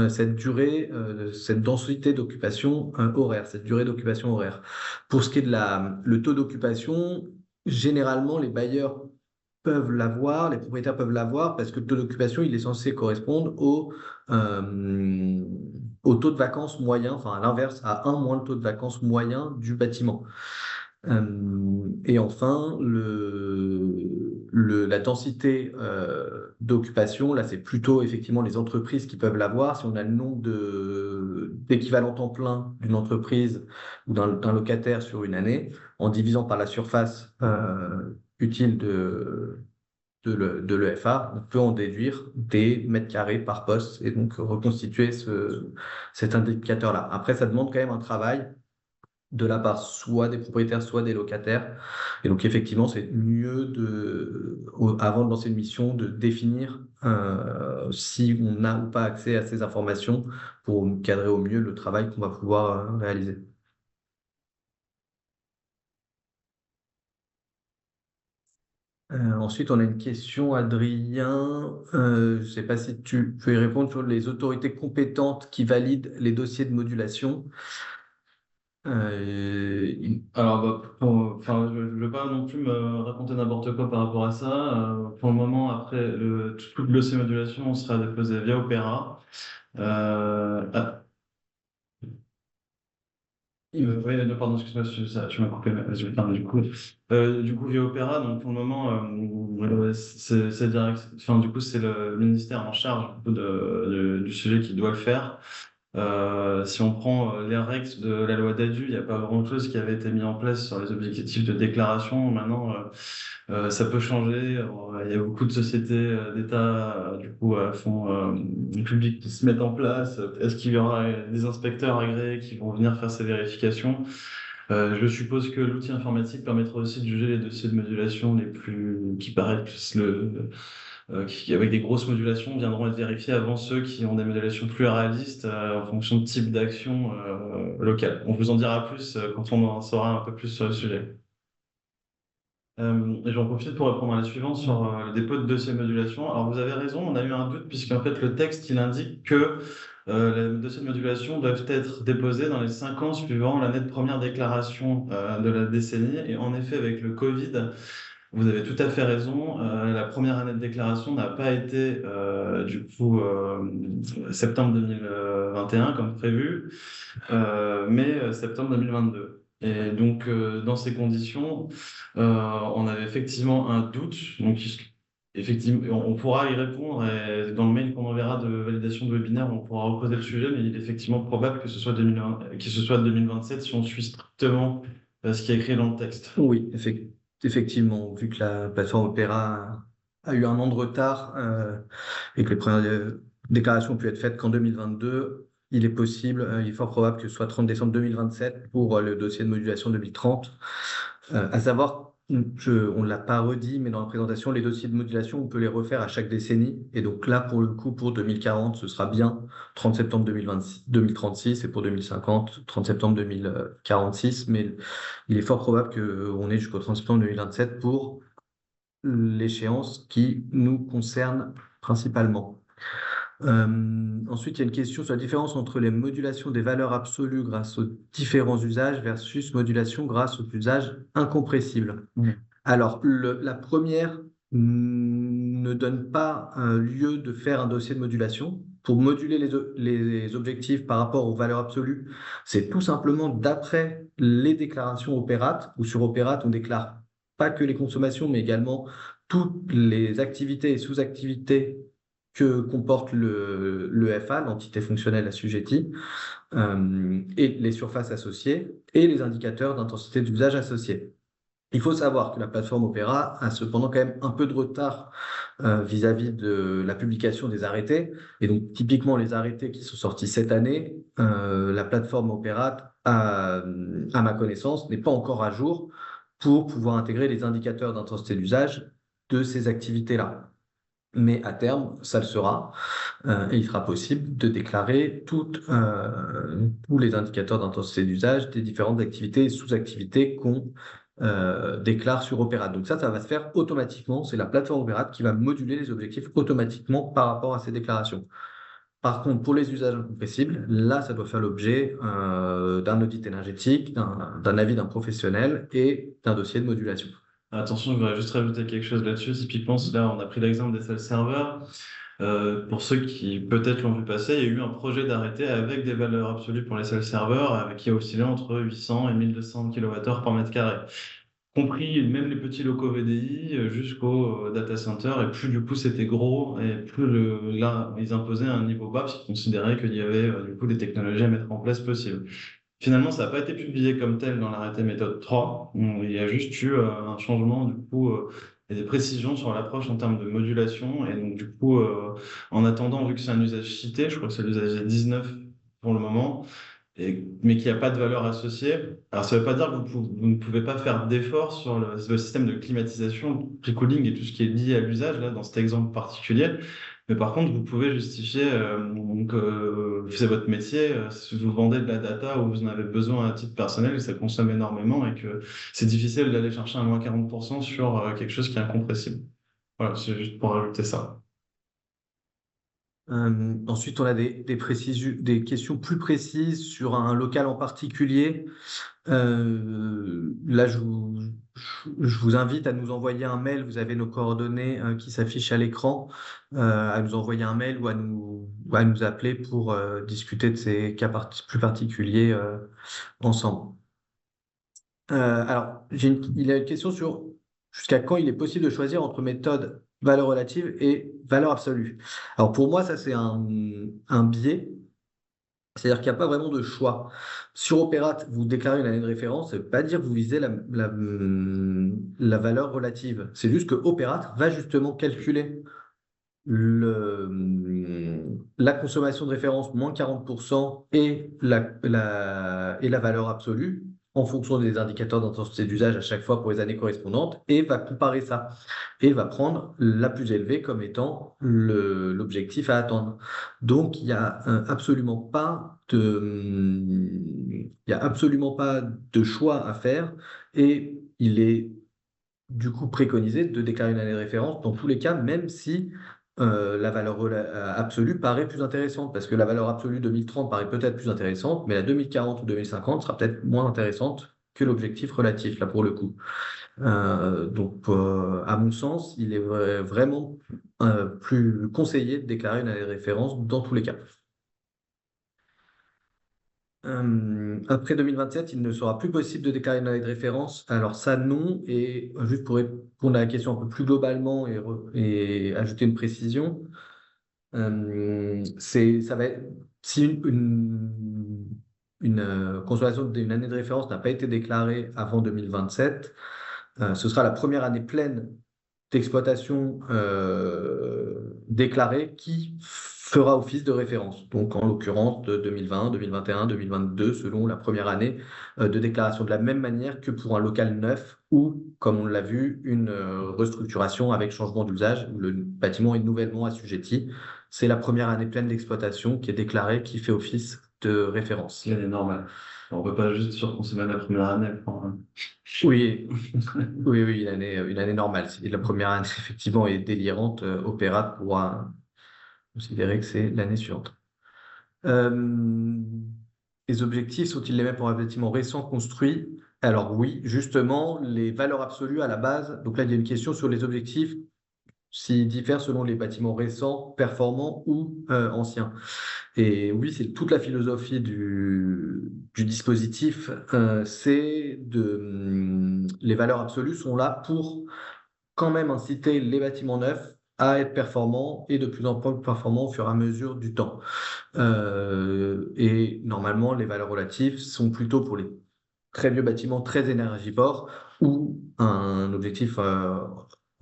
cette durée, cette densité d'occupation horaire, cette durée d'occupation horaire. Pour ce qui est de le taux d'occupation, généralement les bailleurs peuvent l'avoir, les propriétaires peuvent l'avoir parce que le taux d'occupation, il est censé correspondre euh, au taux de vacances moyen, enfin à l'inverse, à un moins le taux de vacances moyen du bâtiment. Et enfin, la densité d'occupation, là, c'est plutôt effectivement les entreprises qui peuvent l'avoir. Si on a le nombre d'équivalents temps plein d'une entreprise ou d'un locataire sur une année, en divisant par la surface utile de l'EFA, on peut en déduire des mètres carrés par poste et donc reconstituer cet indicateur-là. Après, ça demande quand même un travail de la part soit des propriétaires, soit des locataires. Et donc, effectivement, c'est mieux avant de lancer une mission, de définir si on a ou pas accès à ces informations pour cadrer au mieux le travail qu'on va pouvoir réaliser. Ensuite, on a une question, Adrien. Je ne sais pas si tu peux y répondre sur les autorités compétentes qui valident les dossiers de modulation. Alors, enfin, je ne veux pas non plus me raconter n'importe quoi par rapport à ça. Pour le moment, après, tout le dossier modulation sera déposé via Opera. Ah, oui, non, pardon, excuse-moi, tu m'as coupé. Vas-y, pardon, du coup, via Opera, donc pour le moment, c'est direct. Enfin, du coup, c'est le ministère en charge du sujet qui doit le faire. Si on prend les règles de la loi DADU, il n'y a pas grand-chose qui avait été mis en place sur les objectifs de déclaration. Maintenant, ça peut changer. Il y a beaucoup de sociétés d'État, du coup, à fond public qui se mettent en place. Est-ce qu'il y aura des inspecteurs agréés qui vont venir faire ces vérifications? Je suppose que l'outil informatique permettra aussi de juger les dossiers de modulation qui paraissent qui, avec des grosses modulations, viendront être vérifiés avant ceux qui ont des modulations plus réalistes en fonction de type d'action locale. On vous en dira plus quand on en saura un peu plus sur le sujet. Et j'en profite pour répondre à la suivante sur le dépôt de dossier modulation. Alors vous avez raison, on a eu un doute puisqu'en fait le texte il indique que les dossiers de modulation doivent être déposés dans les 5 ans suivant l'année de première déclaration de la décennie. Et en effet, avec le Covid, vous avez tout à fait raison. La première année de déclaration n'a pas été septembre 2021 comme prévu, mais septembre 2022. Et donc, dans ces conditions, on avait effectivement un doute. Donc, effectivement, on pourra y répondre. Et dans le mail qu'on enverra de validation de webinaire, on pourra recreuser le sujet, mais il est effectivement probable que ce soit 2027 si on suit strictement ce qui est écrit dans le texte. Oui, effectivement, vu que la plateforme Opera a eu un an de retard et que les premières déclarations ont pu être faites qu'en 2022, il est possible, il est fort probable que ce soit 30 décembre 2027 pour le dossier de modulation 2030. À savoir, on ne l'a pas redit, mais dans la présentation, les dossiers de modulation, on peut les refaire à chaque décennie. Et donc là, pour le coup, pour 2040, ce sera bien 30 septembre 2036 et pour 2050, 30 septembre 2046. Mais il est fort probable qu'on ait jusqu'au 30 septembre 2027 pour l'échéance qui nous concerne principalement. Ensuite, il y a une question sur la différence entre les modulations des valeurs absolues grâce aux différents usages versus modulation grâce aux usages incompressibles. Alors, la première ne donne pas lieu de faire un dossier de modulation. Pour moduler les objectifs par rapport aux valeurs absolues, c'est tout simplement d'après les déclarations opérates, ou sur opérate, on déclare pas que les consommations, mais également toutes les activités et sous-activités que comporte le FA, l'entité fonctionnelle assujettie, et les surfaces associées, et les indicateurs d'intensité d'usage associés. Il faut savoir que la plateforme Opera a cependant quand même un peu de retard vis-à-vis de la publication des arrêtés. Et donc, typiquement, les arrêtés qui sont sortis cette année, la plateforme Opera, à ma connaissance, n'est pas encore à jour pour pouvoir intégrer les indicateurs d'intensité d'usage de ces activités-là. Mais à terme, ça le sera, et il sera possible de déclarer tous les indicateurs d'intensité d'usage des différentes activités et sous-activités qu'on déclare sur Opera. Donc ça va se faire automatiquement. C'est la plateforme Opera qui va moduler les objectifs automatiquement par rapport à ces déclarations. Par contre, pour les usages incompressibles, là, ça doit faire l'objet d'un audit énergétique, d'un avis d'un professionnel et d'un dossier de modulation. Attention, je voudrais juste rajouter quelque chose là-dessus. Typiquement, là, on a pris l'exemple des self-serveurs. Pour ceux qui peut-être l'ont vu passer, il y a eu un projet d'arrêté avec des valeurs absolues pour les self-serveurs qui a oscillé entre 800 et 1200 kWh par mètre carré, compris même les petits locaux VDI jusqu'au data center. Et plus du coup c'était gros, et plus là ils imposaient un niveau bas parce qu'ils considéraient qu'il y avait du coup des technologies à mettre en place possibles. Finalement, ça n'a pas été publié comme tel dans l'arrêté méthode 3. Il y a juste eu un changement du coup et des précisions sur l'approche en termes de modulation. Et donc du coup, en attendant, vu que c'est un usage cité, je crois que c'est l'usage 19 pour le moment, mais qu'il n'y a pas de valeur associée. Alors, ça ne veut pas dire que vous ne pouvez pas faire d'efforts sur le système de climatisation, pre-cooling et tout ce qui est lié à l'usage, là, dans cet exemple particulier. Mais par contre, vous pouvez justifier que c'est votre métier, si vous vendez de la data ou vous en avez besoin à titre personnel, que ça consomme énormément et que c'est difficile d'aller chercher un moins 40% sur quelque chose qui est incompressible. Voilà, c'est juste pour rajouter ça. Ensuite, on a des questions plus précises sur un local en particulier. Là, je vous invite à nous envoyer un mail. Vous avez nos coordonnées qui s'affichent à l'écran, à nous envoyer un mail ou à nous appeler pour discuter de ces cas plus particuliers ensemble. Alors, il y a une question sur jusqu'à quand il est possible de choisir entre méthode valeur relative et valeur absolue. Alors, pour moi, ça, c'est un biais. C'est-à-dire qu'il n'y a pas vraiment de choix. Sur Opérat, vous déclarez une année de référence, ça ne veut pas dire que vous visez la valeur relative. C'est juste que Opérat va justement calculer la consommation de référence moins 40% et la valeur absolue en fonction des indicateurs d'intensité d'usage à chaque fois pour les années correspondantes et va comparer ça et va prendre la plus élevée comme étant l'objectif à atteindre. Donc, il y a absolument pas de choix à faire et il est du coup préconisé de déclarer une année de référence dans tous les cas, même si la valeur absolue paraît plus intéressante, parce que la valeur absolue 2030 paraît peut-être plus intéressante, mais la 2040 ou 2050 sera peut-être moins intéressante que l'objectif relatif, là pour le coup. Donc, à mon sens, il est vraiment plus conseillé de déclarer une année de référence dans tous les cas. Après 2027, il ne sera plus possible de déclarer une année de référence. Alors ça, non. Et juste pour répondre à la question un peu plus globalement et ajouter une précision, ça va être, si une consommation d'une année de référence n'a pas été déclarée avant 2027, ce sera la première année pleine d'exploitation déclarée qui fera office de référence. Donc, en l'occurrence, de 2020, 2021, 2022, selon la première année de déclaration, de la même manière que pour un local neuf ou, comme on l'a vu, une restructuration avec changement d'usage, où le bâtiment est nouvellement assujetti. C'est la première année pleine d'exploitation qui est déclarée, qui fait office de référence. L'année normale. On ne peut pas juste surconsommer la première année. Oui, oui, une année normale. Si la première année, effectivement, est délirante, Opéra pourra considérer que c'est l'année suivante. Les objectifs sont-ils les mêmes pour un bâtiment récent construit? Alors oui, justement, les valeurs absolues à la base. Donc là, il y a une question sur les objectifs, s'ils diffèrent selon les bâtiments récents, performants ou anciens. Et oui, c'est toute la philosophie du dispositif. Les valeurs absolues sont là pour quand même inciter les bâtiments neufs à être performants et de plus en plus performants au fur et à mesure du temps. Et normalement, les valeurs relatives sont plutôt pour les très vieux bâtiments très énergivores où un objectif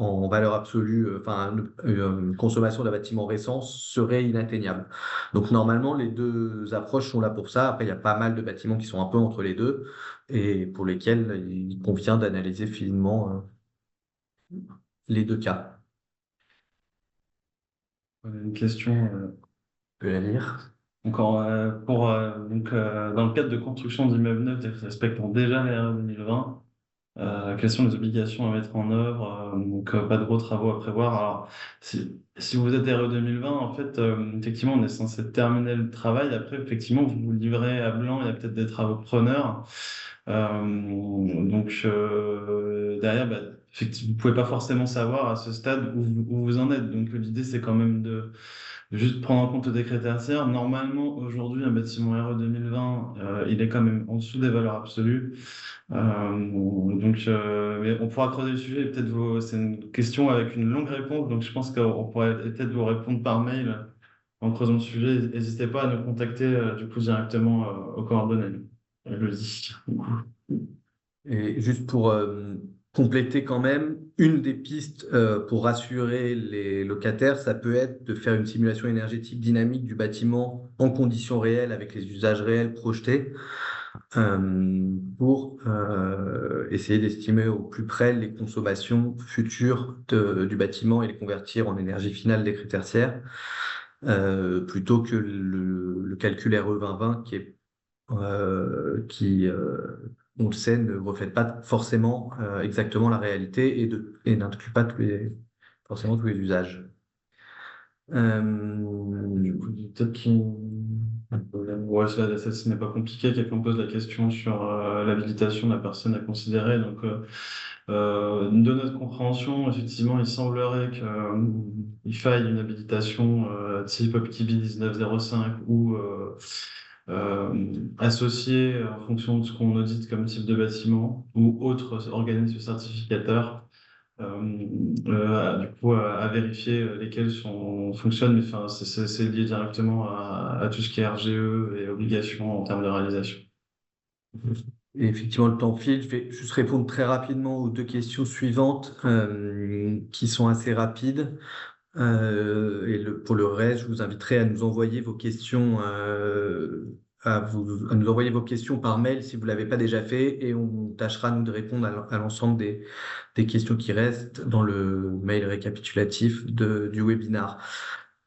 en valeur absolue, enfin une consommation d'un bâtiment récent serait inatteignable. Donc normalement, les deux approches sont là pour ça. Après, il y a pas mal de bâtiments qui sont un peu entre les deux et pour lesquels il convient d'analyser finement les deux cas. Une question. Je peux la lire. Dans le cadre de construction d'immeubles neufs respectant déjà les RE 2020, quelles sont les obligations à mettre en œuvre? Pas de gros travaux à prévoir. Alors, si vous êtes RE 2020, en fait, effectivement, on est censé terminer le travail. Après, effectivement, vous vous livrez à blanc, il y a peut-être des travaux preneurs. Derrière, bah, effectivement, vous pouvez pas forcément savoir à ce stade où vous en êtes. Donc, l'idée, c'est quand même de juste prendre en compte le décret tertiaire. Normalement, aujourd'hui, un bâtiment RE 2020, il est quand même en dessous des valeurs absolues. Mais on pourra creuser le sujet. C'est une question avec une longue réponse, donc je pense qu'on pourrait peut-être vous répondre par mail en creusant le sujet. N'hésitez pas à nous contacter du coup directement aux coordonnées. Je le dis. Et juste pour compléter quand même, une des pistes pour rassurer les locataires, ça peut être de faire une simulation énergétique dynamique du bâtiment en conditions réelles avec les usages réels projetés pour essayer d'estimer au plus près les consommations futures du bâtiment et les convertir en énergie finale des critères tertiaires, plutôt que le calcul RE 2020 qui, on le sait, ne reflète pas forcément exactement la réalité et n'inclut pas forcément tous les usages. Du coup, peut-être qu'il. Ouais, ce n'est pas compliqué. Quelqu'un pose la question sur l'habilitation de la personne à considérer. De notre compréhension, effectivement, il semblerait qu'il faille une habilitation type OPTB 1905 ou associée en fonction de ce qu'on audite comme type de bâtiment ou autre organisme certificateur. Du coup, à vérifier lesquels fonctionnent, mais enfin, c'est lié directement à tout ce qui est RGE et obligations en termes de réalisation. Et effectivement, le temps file. Je vais juste répondre très rapidement aux deux questions suivantes qui sont assez rapides. Pour le reste, je vous inviterai à nous envoyer vos questions, à nous envoyer vos questions par mail si vous ne l'avez pas déjà fait, et on tâchera nous de répondre à l'ensemble des questions qui restent dans le mail récapitulatif du webinar.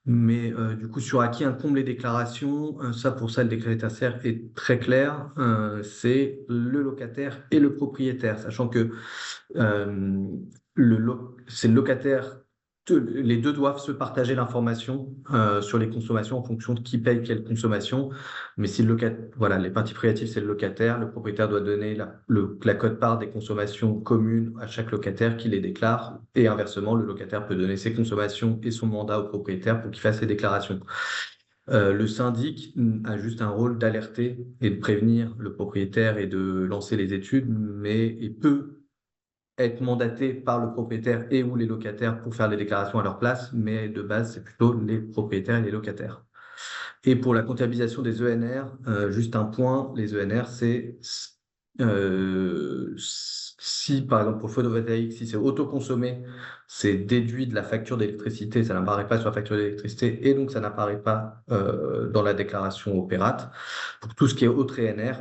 Mais du coup, sur à qui incombe les déclarations, pour ça, le décret tertiaire est très clair. C'est le locataire et le propriétaire, sachant que euh, c'est le locataire, les deux doivent se partager l'information sur les consommations en fonction de qui paye quelle consommation. Mais si le locataire, voilà, les parties privatives, c'est le propriétaire doit donner la quote-part des consommations communes à chaque locataire qui les déclare. Et inversement, le locataire peut donner ses consommations et son mandat au propriétaire pour qu'il fasse ses déclarations. Le syndic a juste un rôle d'alerter et de prévenir le propriétaire et de lancer les études, mais il peut être mandaté par le propriétaire et ou les locataires pour faire les déclarations à leur place, mais de base, c'est plutôt les propriétaires et les locataires. Et pour la comptabilisation des ENR, juste un point, les ENR, c'est si, par exemple, pour le photovoltaïque, si c'est autoconsommé, c'est déduit de la facture d'électricité, ça n'apparaît pas sur la facture d'électricité et donc ça n'apparaît pas dans la déclaration opérate. Pour tout ce qui est autre ENR,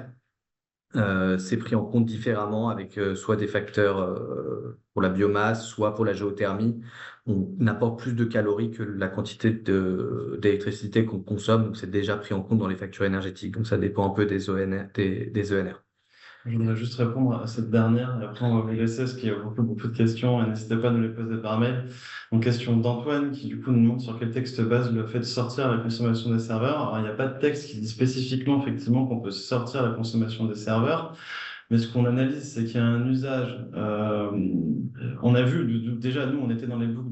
c'est pris en compte différemment avec soit des facteurs pour la biomasse, soit pour la géothermie. On apporte plus de calories que la quantité d'électricité qu'on consomme, donc c'est déjà pris en compte dans les factures énergétiques. Donc ça dépend un peu des ONR, des ENR. Je voudrais juste répondre à cette dernière, et après on va vous laisser, parce qu'il y a beaucoup de questions, et n'hésitez pas à nous les poser par mail. Donc, question d'Antoine, qui du coup nous demande sur quel texte base le fait de sortir la consommation des serveurs. Alors, il n'y a pas de texte qui dit spécifiquement, effectivement, qu'on peut sortir la consommation des serveurs, mais ce qu'on analyse, c'est qu'il y a un usage. On a vu, déjà, nous, on était dans les boucles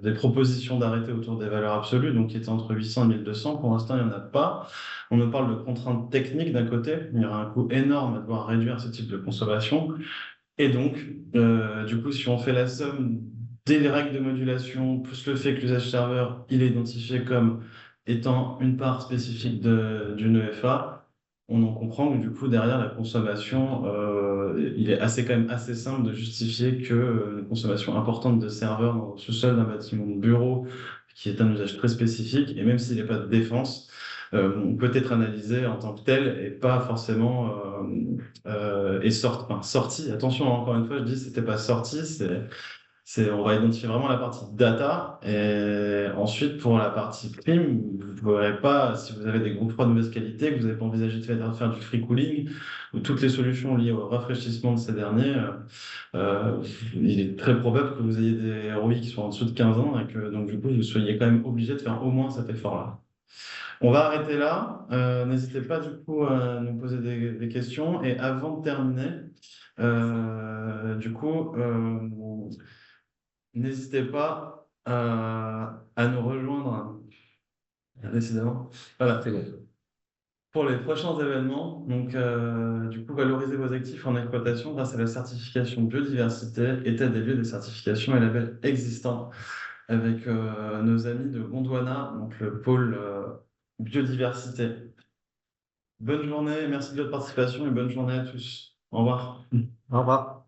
des propositions d'arrêté autour des valeurs absolues, donc qui étaient entre 800 et 1200. Pour l'instant, il n'y en a pas. On nous parle de contraintes techniques d'un côté, il y aura un coût énorme à devoir réduire ce type de consommation. Et donc, du coup, si on fait la somme des règles de modulation, plus le fait que l'usage serveur, il est identifié comme étant une part spécifique d'une EFA, on en comprend que du coup, derrière la consommation, il est quand même assez simple de justifier que une consommation importante de serveurs dans le sous-sol d'un bâtiment de bureau, qui est un usage très spécifique, et même s'il n'est pas de défense, on peut être analysé en tant que tel et pas forcément sorti. Attention, encore une fois, je dis c'était pas sorti, on va identifier vraiment la partie data et ensuite pour la partie prime, vous ne pourrez pas, si vous avez des groupes froids de mauvaise qualité, que vous n'avez pas envisagé de faire du free cooling ou toutes les solutions liées au rafraîchissement de ces derniers, il est très probable que vous ayez des ROI qui soient en dessous de 15 ans et que donc du coup vous soyez quand même obligé de faire au moins cet effort-là. On va arrêter là. N'hésitez pas du coup à nous poser des questions. Et avant de terminer, du coup, n'hésitez pas à nous rejoindre, décidément. Voilà, C'est bon. pour les prochains événements. Donc, du coup, valoriser vos actifs en exploitation grâce à la certification biodiversité, état des lieux des certifications et labels existants avec nos amis de Gondwana, donc le pôle biodiversité. Bonne journée, merci de votre participation et bonne journée à tous. Au revoir. Au revoir.